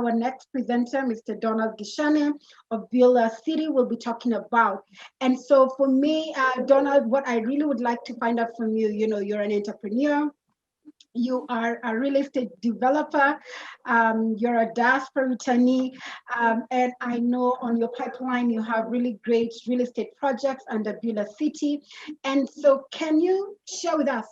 our next presenter, Mr. Donald Gichane of Beulah City, will be talking about. And so for me, Donald, what I really would like to find out from you, you're an entrepreneur, you are a real estate developer, you're a diaspora returnee, and I know on your pipeline you have really great real estate projects under Beulah City. And so can you share with us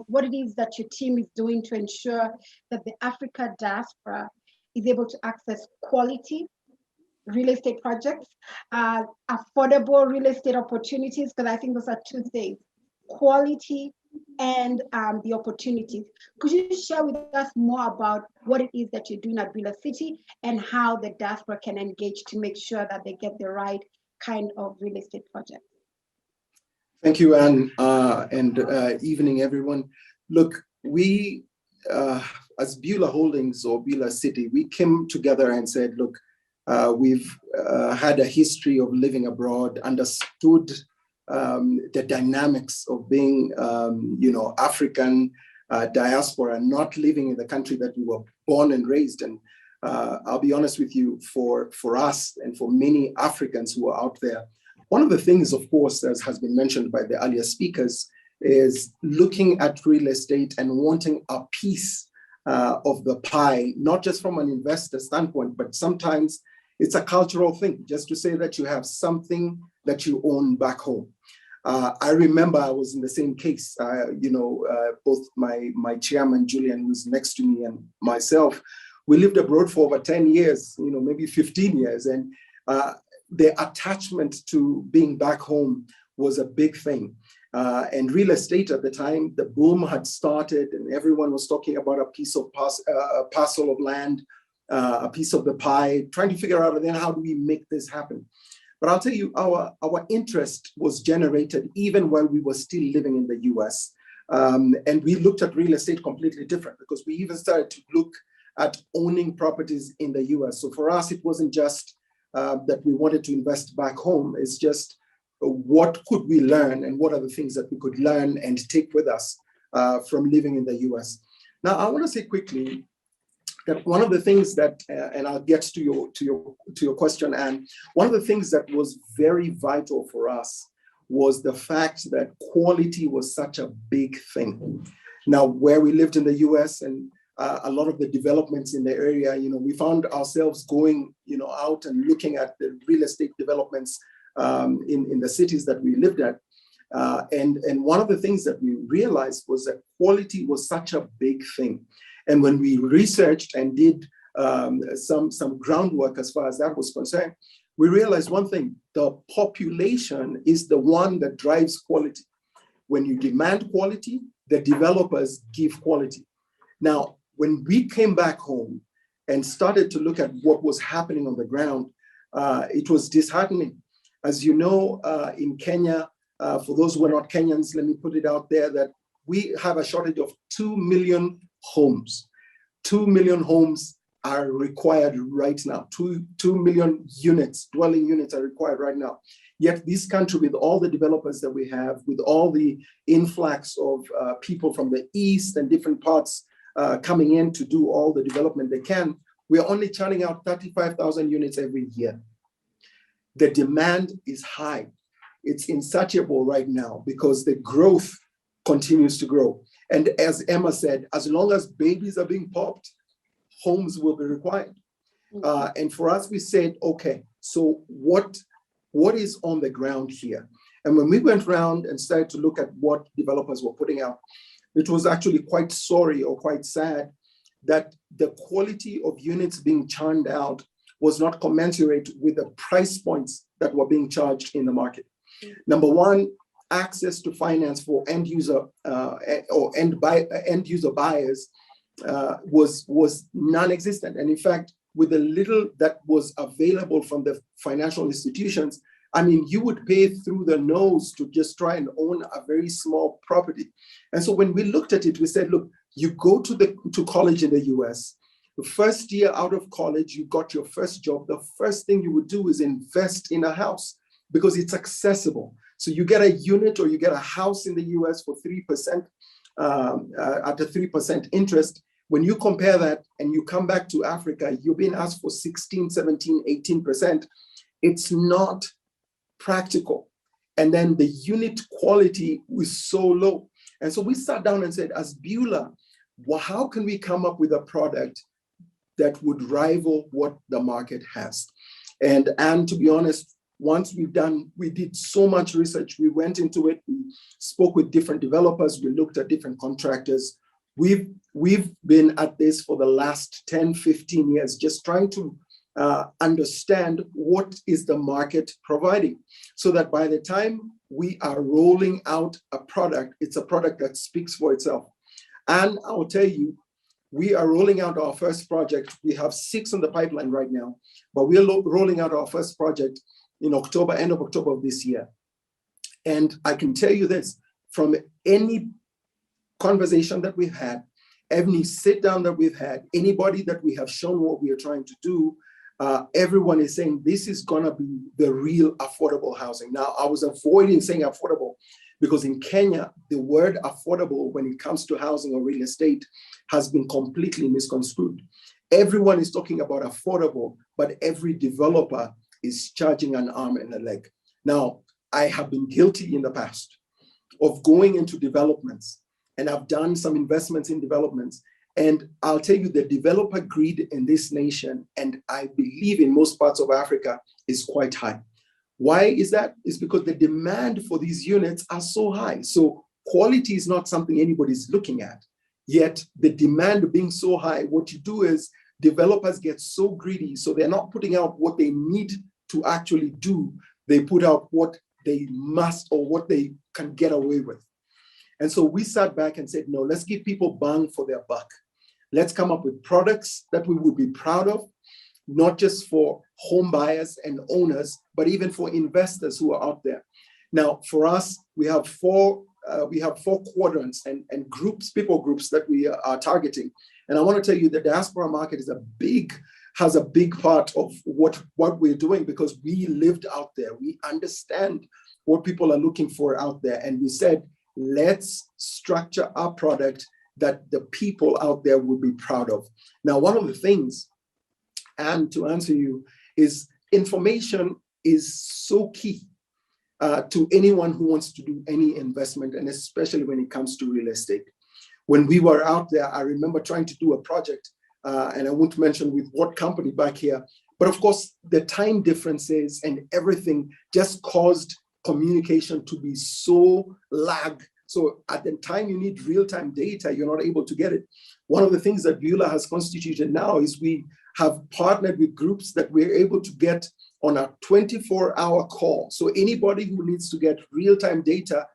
what it is that your team is doing to ensure that the Africa diaspora is able to access quality real estate projects, affordable real estate opportunities, because I think those are two things, quality and the opportunities. Could you share with us more about what it is that you're doing at Beulah City and how the diaspora can engage to make sure that they get the right kind of real estate project? Thank you, Anne, and evening, everyone. Look, we, as Beulah Holdings or Beulah City, we came together and said, look, we've had a history of living abroad, understood the dynamics of being, African diaspora, not living in the country that we were born and raised in. I'll be honest with you, for us and for many Africans who are out there, one of the things, of course, as has been mentioned by the earlier speakers, is looking at real estate and wanting a piece of the pie, not just from an investor standpoint, but sometimes it's a cultural thing, just to say that you have something that you own back home. I remember I was in the same case, both my chairman, Julian, who's next to me, and myself, we lived abroad for over 10 years, maybe 15 years. And the attachment to being back home was a big thing. And real estate at the time, the boom had started and everyone was talking about a piece of parcel of land, a piece of the pie, trying to figure out then how do we make this happen. But I'll tell you, our interest was generated even while we were still living in the US. And we looked at real estate completely different because we even started to look at owning properties in the US. So for us, it wasn't just that we wanted to invest back home. It's just what could we learn and what are the things that we could learn and take with us from living in the US. Now, I want to say quickly that one of the things that, and I'll get to your question, Anne, one of the things that was very vital for us was the fact that quality was such a big thing. Now, where we lived in the US and a lot of the developments in the area, we found ourselves going, out and looking at the real estate developments in the cities that we lived at. And one of the things that we realized was that quality was such a big thing. And when we researched and did some groundwork as far as that was concerned, we realized one thing: the population is the one that drives quality. When you demand quality, the developers give quality. Now, when we came back home and started to look at what was happening on the ground, it was disheartening. As you know, in Kenya, for those who are not Kenyans, let me put it out there that we have a shortage of 2 million homes. 2 million homes are required right now. 2 million units, dwelling units are required right now. Yet this country, with all the developers that we have, with all the influx of people from the East and different parts coming in to do all the development they can, we are only churning out 35,000 units every year. The demand is high. It's insatiable right now because the growth continues to grow. And as Emma said, as long as babies are being popped, homes will be required. And for us, we said, okay, so what is on the ground here? And when we went around and started to look at what developers were putting out, it was actually quite sorry or quite sad that the quality of units being churned out was not commensurate with the price points that were being charged in the market. Number one, access to finance for end user buyers was non-existent. And in fact, with the little that was available from the financial institutions, I mean, you would pay through the nose to just try and own a very small property. And so when we looked at it, we said, look, you go to college in the US, the first year out of college, you got your first job. The first thing you would do is invest in a house because it's accessible. So you get a unit or you get a house in the US for 3% at a 3% interest. When you compare that and you come back to Africa, you're being asked for 16, 17, 18%. It's not practical. And then the unit quality was so low. And so we sat down and said, as Beulah, well, how can we come up with a product that would rival what the market has? And to be honest, once we did so much research, we went into it, we spoke with different developers, we looked at different contractors. We've been at this for the last 10, 15 years, just trying to understand what is the market providing, so that by the time we are rolling out a product, it's a product that speaks for itself. And I'll tell you, we are rolling out our first project. We have 6 on the pipeline right now, but we're rolling out our first project in October, end of October of this year. And I can tell you this, from any conversation that we've had, any sit down that we've had, anybody that we have shown what we are trying to do, everyone is saying this is gonna be the real affordable housing. Now, I was avoiding saying affordable because in Kenya, the word affordable when it comes to housing or real estate has been completely misconstrued. Everyone is talking about affordable, but every developer is charging an arm and a leg. Now, I have been guilty in the past of going into developments, and I've done some investments in developments. And I'll tell you, the developer greed in this nation, and I believe in most parts of Africa, is quite high. Why is that? It's because the demand for these units are so high. So quality is not something anybody's looking at. Yet the demand being so high, what you do is developers get so greedy, so they're not putting out what they need to actually do. They put out what they must or what they can get away with. And so we sat back and said, no, let's give people bang for their buck. Let's come up with products that we would be proud of, not just for home buyers and owners, but even for investors who are out there. Now, for us, we have four quadrants and people groups that we are targeting. And I want to tell you the diaspora market has a big part of what we're doing, because we lived out there. We understand what people are looking for out there. And we said, let's structure our product that the people out there will be proud of. Now, one of the things, and to answer you, is information is so key to anyone who wants to do any investment, and especially when it comes to real estate. When we were out there, I remember trying to do a project, and I won't mention with what company back here, but of course, the time differences and everything just caused communication to be so lag. So at the time you need real-time data, you're not able to get it. One of the things that Beulah has constituted now is we have partnered with groups that we're able to get on a 24-hour call. So anybody who needs to get real-time data,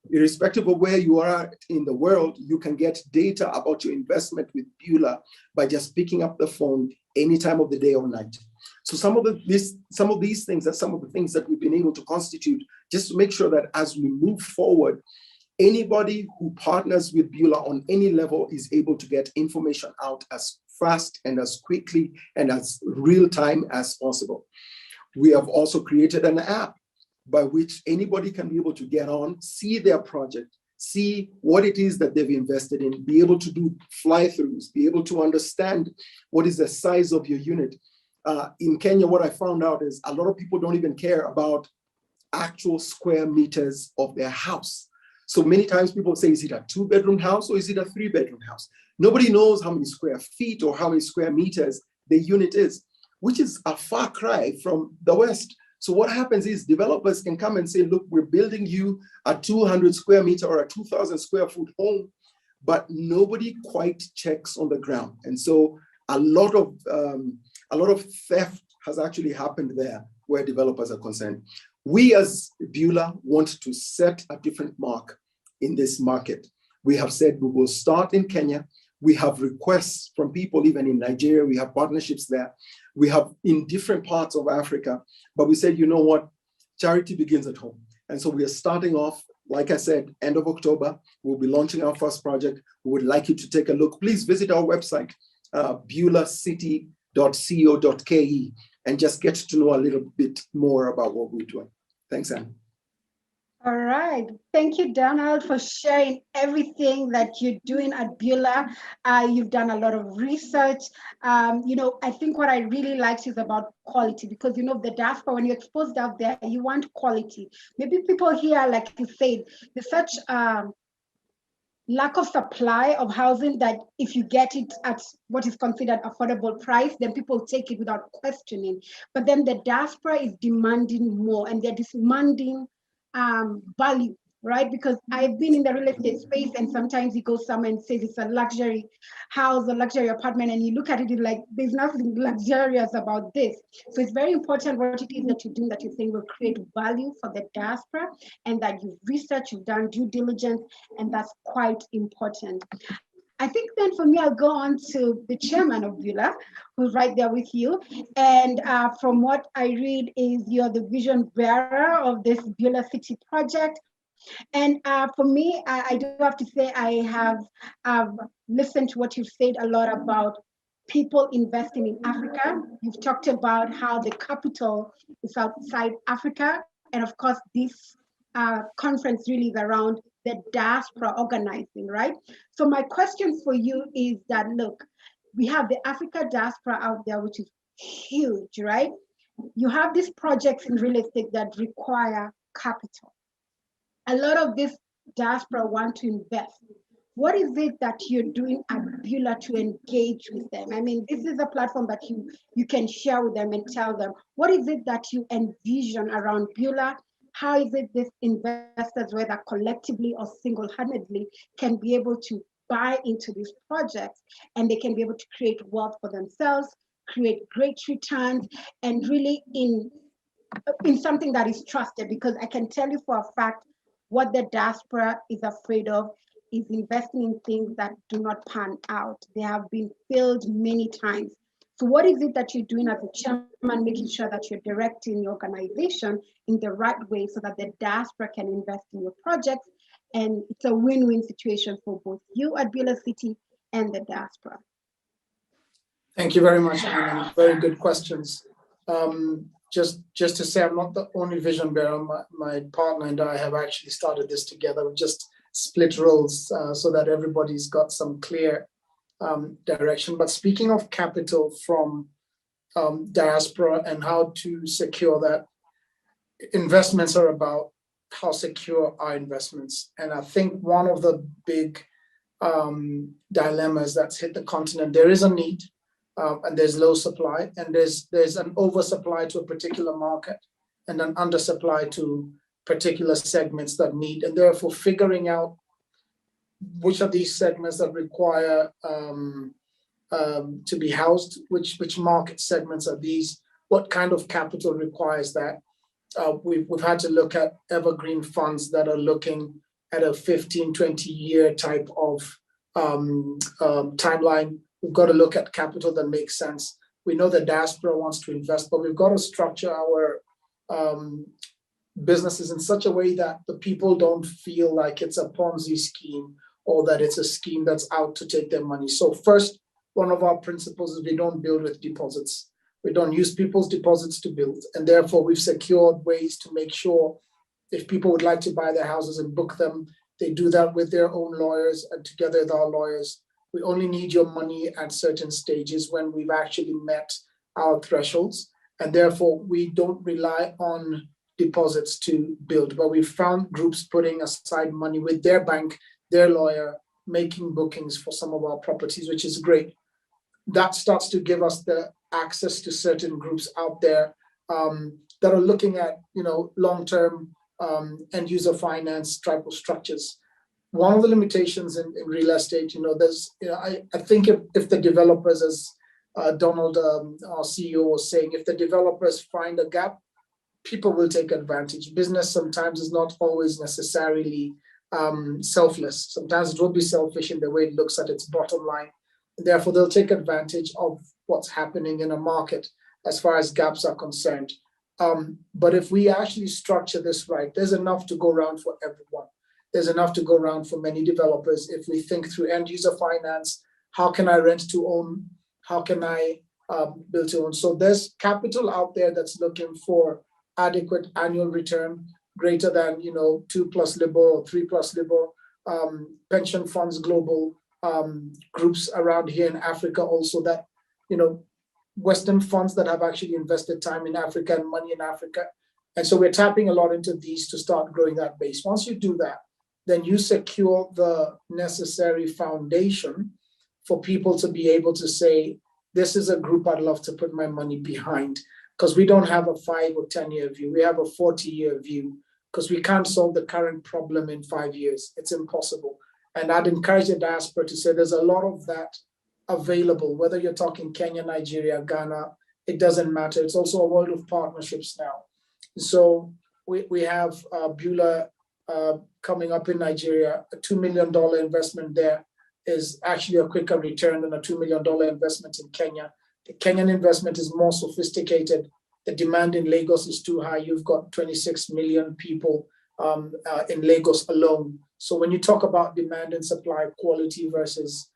irrespective of where you are in the world, you can get data about your investment with Beulah by just picking up the phone any time of the day or night. So some of these things are some of the things that we've been able to constitute just to make sure that as we move forward, anybody who partners with Beulah on any level is able to get information out as fast and as quickly and as real time as possible. We have also created an app by which anybody can be able to get on, see their project, see what it is that they've invested in, be able to do fly-throughs, be able to understand what is the size of your unit. In Kenya, what I found out is a lot of people don't even care about actual square meters of their house. So many times people say, is it a 2-bedroom house or is it a 3-bedroom house? Nobody knows how many square feet or how many square meters the unit is, which is a far cry from the West. So what happens is developers can come and say, look, we're building you a 200 square meter or a 2,000 square foot home, but nobody quite checks on the ground. And so a lot of theft has actually happened there where developers are concerned. We as Beulah want to set a different mark in this market. We have said we will start in Kenya. We have requests from people even in Nigeria. We have partnerships there. We have in different parts of Africa. But we said, you know what? Charity begins at home. And so we are starting off, like I said, end of October. We'll be launching our first project. We would like you to take a look. Please visit our website, beulahcity.co.ke, and just get to know a little bit more about what we're doing. Thanks, Anne. All right. Thank you, Donald, for sharing everything that you're doing at Beulah. You've done a lot of research. I think what I really liked is about quality because, the diaspora, when you're exposed out there, you want quality. Maybe people here, like you said, there's such lack of supply of housing that if you get it at what is considered affordable price, then people take it without questioning. But then the diaspora is demanding more, and they're demanding value, right? Because I've been in the real estate space, and sometimes you go somewhere and says it's a luxury house, a luxury apartment, and you look at it, it's like there's nothing luxurious about this. So it's very important what it is that you're doing, that you think will create value for the diaspora, and that you've researched, you've done due diligence, and that's quite important. I think then for me, I'll go on to the chairman of Beulah, who's right there with you. And from what I read is you're the vision bearer of this Beulah City project. And for me, I do have to say I have listened to what you've said a lot about people investing in Africa. You've talked about how the capital is outside Africa. And of course, this conference really is around the diaspora organizing, right? So my question for you is that, look, we have the Africa diaspora out there, which is huge, right? You have these projects in real estate that require capital. A lot of this diaspora want to invest. What is it that you're doing at Beulah to engage with them? I mean, this is a platform that you can share with them and tell them what is it that you envision around Beulah. How is it these investors, whether collectively or single-handedly, can be able to buy into these projects, and they can be able to create wealth for themselves, create great returns, and really in something that is trusted, because I can tell you for a fact what the diaspora is afraid of is investing in things that do not pan out. They have been failed many times. So, what is it that you're doing as a chairman, making sure that you're directing your organization in the right way so that the diaspora can invest in your projects? And it's a win win situation for both you at Beulah City and the diaspora. Thank you very much, Anne. Very good questions. Just to say, I'm not the only vision bearer. My partner and I have actually started this together. We just split roles so that everybody's got some clear direction. But speaking of capital from diaspora and how to secure that, investments are about how secure are investments. And I think one of the big dilemmas that's hit the continent, there is a need and there's low supply, and there's an oversupply to a particular market and an undersupply to particular segments that need, and therefore figuring out which of these segments that require to be housed, which market segments are these, what kind of capital requires that. We've had to look at evergreen funds that are looking at a 15, 20-year type of timeline. We've got to look at capital that makes sense. We know the diaspora wants to invest, but we've got to structure our businesses in such a way that the people don't feel like it's a Ponzi scheme or that it's a scheme that's out to take their money. So first, one of our principles is we don't build with deposits. We don't use people's deposits to build. And therefore, we've secured ways to make sure if people would like to buy their houses and book them, they do that with their own lawyers and together with our lawyers. We only need your money at certain stages when we've actually met our thresholds. And therefore, we don't rely on deposits to build. But we've found groups putting aside money with their bank, their lawyer, making bookings for some of our properties, which is great. That starts to give us the access to certain groups out there that are looking at, long-term end user finance type of structures. One of the limitations in real estate, I think if the developers, as Donald, our CEO, was saying, if the developers find a gap, people will take advantage. Business sometimes is not always necessarily selfless. Sometimes it will be selfish in the way it looks at its bottom line. Therefore, they'll take advantage of what's happening in a market as far as gaps are concerned. But if we actually structure this right, there's enough to go around for everyone. There's enough to go around for many developers. If we think through end user finance, how can I rent to own? How can I build to own? So there's capital out there that's looking for adequate annual return, greater than 2+ Libor or 3+ Libor, pension funds, global groups around here in Africa also that Western funds that have actually invested time in Africa and money in Africa. And so we're tapping a lot into these to start growing that base. Once you do that, then you secure the necessary foundation for people to be able to say, this is a group I'd love to put my money behind, because we don't have a 5 or 10-year view. We have a 40-year view, because we can't solve the current problem in 5 years. It's impossible. And I'd encourage the diaspora to say there's a lot of that available, whether you're talking Kenya, Nigeria, Ghana, it doesn't matter. It's also a world of partnerships now. So we have Beulah coming up in Nigeria. A $2 million investment there is actually a quicker return than a $2 million investment in Kenya. The Kenyan investment is more sophisticated. The demand in Lagos is too high. You've got 26 million people in Lagos alone. So when you talk about demand and supply, quality versus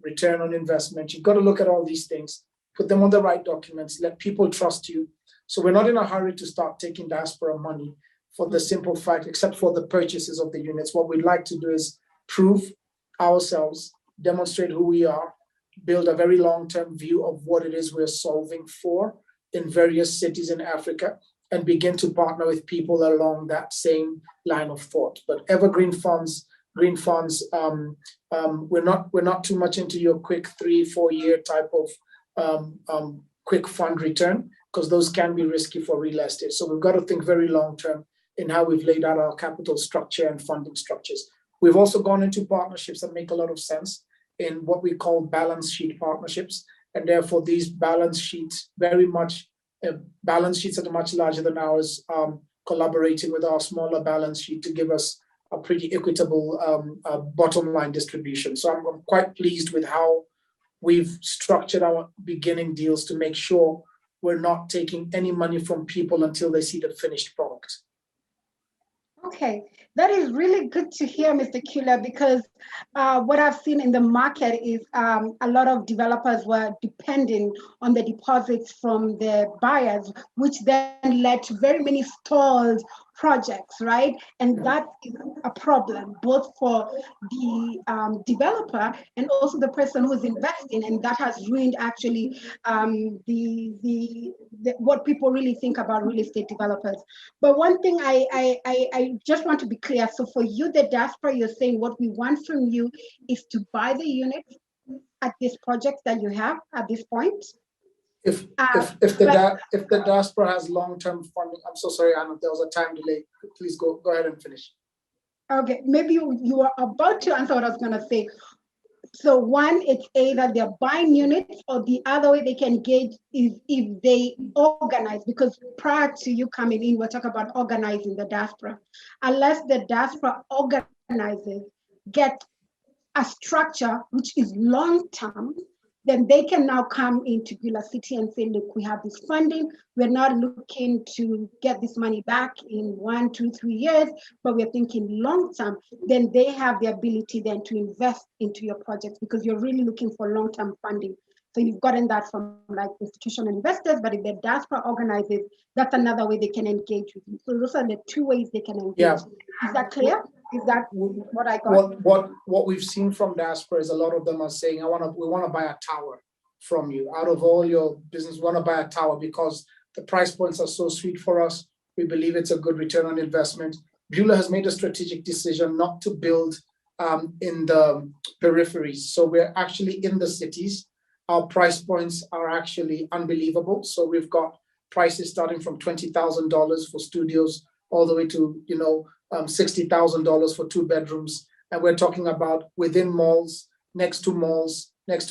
return on investment, you've got to look at all these things, put them on the right documents, let people trust you. So we're not in a hurry to start taking diaspora money for the simple fact, except for the purchases of the units. What we'd like to do is prove ourselves, demonstrate who we are, build a very long-term view of what it is we're solving for in various cities in Africa, and begin to partner with people along that same line of thought. But evergreen funds, green funds, we're not too much into your quick 3-4 year type of quick fund return, because those can be risky for real estate. So we've got to think very long-term in how we've laid out our capital structure and funding structures. We've also gone into partnerships that make a lot of sense in what we call balance sheet partnerships. And therefore these balance sheets, very much balance sheets that are much larger than ours, collaborating with our smaller balance sheet to give us a pretty equitable bottom line distribution. So I'm quite pleased with how we've structured our beginning deals to make sure we're not taking any money from people until they see the finished product. Okay, that is really good to hear, Mr. Kyula, because what I've seen in the market is a lot of developers were depending on the deposits from the buyers, which then led to very many stalled projects, right? And that is a problem, both for the developer and also the person who's investing, and that has ruined actually what people really think about real estate developers. But one thing I just want to be clear. So for you, the diaspora, you're saying what we want from you is to buy the units at this project that you have at this point. If the diaspora has long-term funding, I'm so sorry, Anna, there was a time delay. Please go ahead and finish. Okay, maybe you are about to answer what I was going to say. So one, it's either they're buying units, or the other way they can gauge is if they organize, because prior to you coming in, we're talking about organizing the diaspora. Unless the diaspora organizes, get a structure which is long-term, then they can now come into Beulah City and say, look, we have this funding. We're not looking to get this money back in 1, 2, 3 years, but we're thinking long-term. Then they have the ability then to invest into your projects, because you're really looking for long-term funding. So you've gotten that from like institutional investors, but if the diaspora organizes, that's another way they can engage with you. So those are the two ways they can engage. Yeah. Is that clear? Is that what I got? What we've seen from diaspora is a lot of them are saying, we want to buy a tower from you. Out of all your business, we want to buy a tower because the price points are so sweet for us. We believe it's a good return on investment. Beulah has made a strategic decision not to build in the peripheries. So we're actually in the cities. Our price points are actually unbelievable. So we've got prices starting from $20,000 for studios all the way to $60,000 for 2 bedrooms. And we're talking about within malls, next to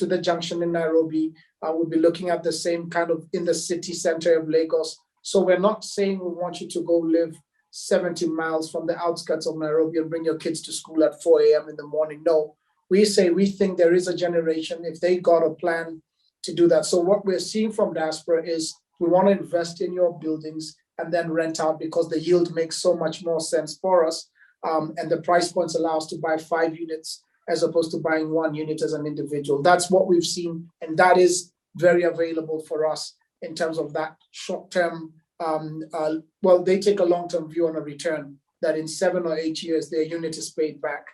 the junction in Nairobi. We'll be looking at the same kind of in the city center of Lagos. So we're not saying we want you to go live 70 miles from the outskirts of Nairobi and bring your kids to school at 4 a.m. in the morning. No, we say we think there is a generation, if they got a plan to do that. So what we're seeing from diaspora is we want to invest in your buildings and then rent out, because the yield makes so much more sense for us. And the price points allow us to buy 5 units as opposed to buying 1 unit as an individual. That's what we've seen. And that is very available for us in terms of that short-term well, they take a long-term view on a return that in 7 or 8 years, their unit is paid back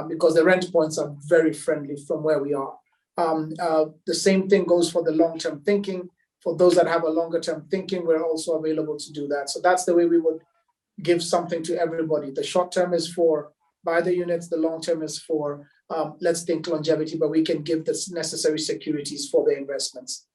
because the rent points are very friendly from where we are. The same thing goes for the long-term thinking. For those that have a longer-term thinking, we're also available to do that. So that's the way we would give something to everybody. The short-term is for buy the units, the long-term is for let's think longevity, but we can give the necessary securities for the investments.